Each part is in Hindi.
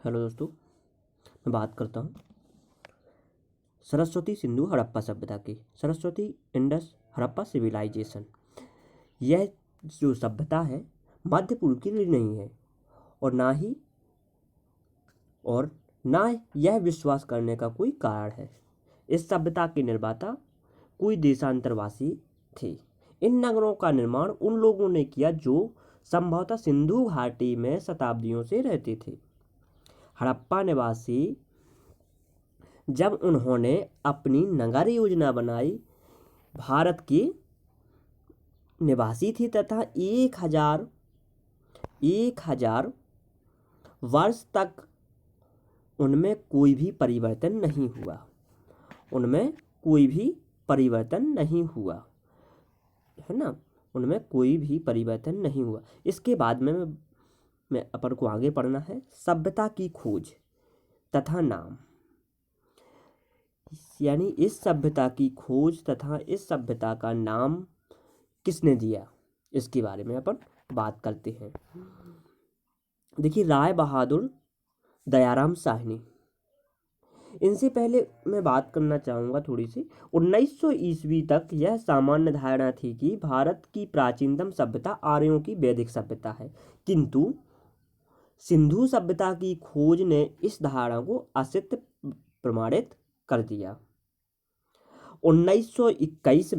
हेलो दोस्तों, मैं बात करता हूँ सरस्वती सिंधु हड़प्पा सभ्यता की। सरस्वती इंडस हड़प्पा सिविलाइजेशन, यह जो सभ्यता है मध्य पूर्व के लिए नहीं है और ना यह विश्वास करने का कोई कारण है। इस सभ्यता के निर्माता कोई देशांतरवासी थे। इन नगरों का निर्माण उन लोगों ने किया जो संभवतः सिंधु घाटी में शताब्दियों से रहते थे। हड़प्पा निवासी जब उन्होंने अपनी नगर योजना बनाई, भारत के निवासी थे तथा 1000 वर्ष तक उनमें कोई भी परिवर्तन नहीं हुआ है ना। उनमें कोई भी परिवर्तन नहीं हुआ। इसके बाद में मैं अपन को आगे पढ़ना है सभ्यता की खोज तथा नाम, यानी इस सभ्यता की खोज तथा इस सभ्यता का नाम किसने दिया, इसके बारे में अपन बात करते हैं। देखिए, राय बहादुर दयाराम साहनी, इनसे पहले मैं बात करना चाहूँगा थोड़ी सी। 1900 ईस्वी तक यह सामान्य धारणा थी कि भारत की प्राचीनतम सभ्यता आर्यों की वैदिक सभ्यता है, किंतु सिंधु सभ्यता की खोज ने इस धारणा को असत्य प्रमाणित कर दिया। 1921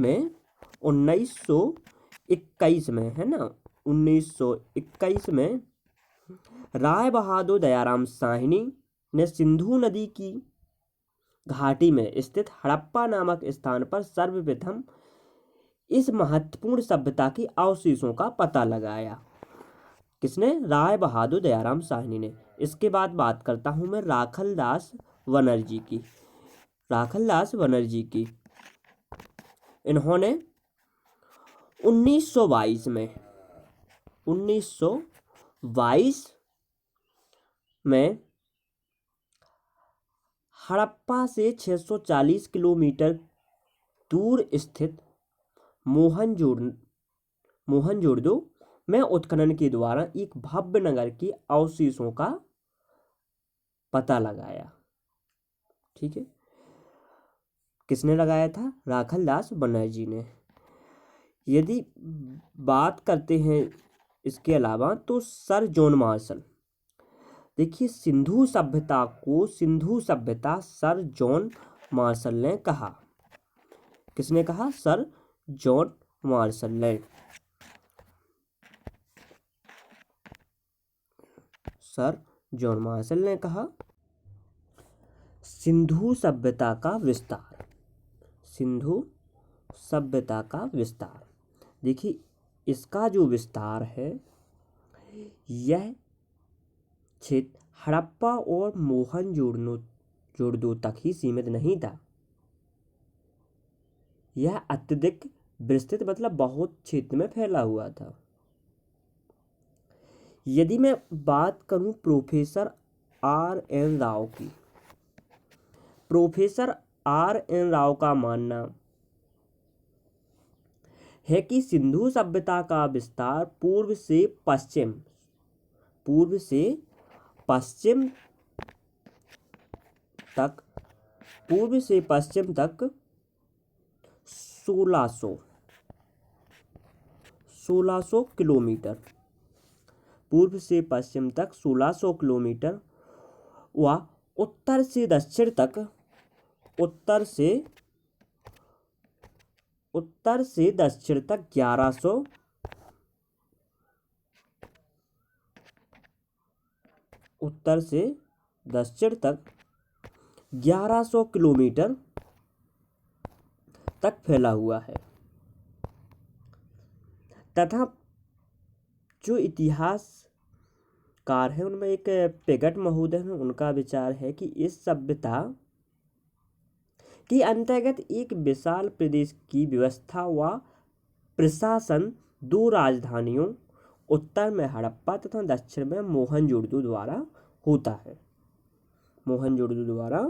में राय बहादुर दयाराम साहनी ने सिंधु नदी की घाटी में स्थित हड़प्पा नामक स्थान पर सर्वप्रथम इस महत्वपूर्ण सभ्यता की अवशेषों का पता लगाया। किसने? राय बहादुर दयाराम साहनी ने। इसके बाद बात करता हूँ मैं राखलदास बनर्जी की। इन्होंने 1922 में हड़प्पा से 640 किलोमीटर दूर स्थित मोहनजोदड़ो में उत्खनन के द्वारा एक भव्य नगर के अवशेषों का पता लगाया। ठीक है, किसने लगाया था? राखलदास बनर्जी ने। यदि बात करते हैं इसके अलावा तो सर जॉन मार्शल, देखिए सिंधु सभ्यता सर जॉन मार्शल ने कहा। किसने कहा? सर जॉन मार्शल ने। सर जॉन मार्शल ने कहा सिंधु सभ्यता का विस्तार। देखिए, इसका जो विस्तार है यह क्षेत्र हड़प्पा और मोहनजोदड़ो तक ही सीमित नहीं था। यह अत्यधिक विस्तृत मतलब बहुत क्षेत्र में फैला हुआ था। यदि मैं बात करूं प्रोफेसर आर एन राव का मानना है कि सिंधु सभ्यता का विस्तार पूर्व से पश्चिम तक 1600 किलोमीटर व उत्तर से दक्षिण तक 1100 किलोमीटर तक फैला हुआ है। तथा जो इतिहासकार हैं उनमें एक पेगट महोदय हैं, उनका विचार है कि इस सभ्यता के अंतर्गत एक विशाल प्रदेश की व्यवस्था व प्रशासन 2 राजधानियों उत्तर में हड़प्पा तथा दक्षिण में मोहनजोदड़ो द्वारा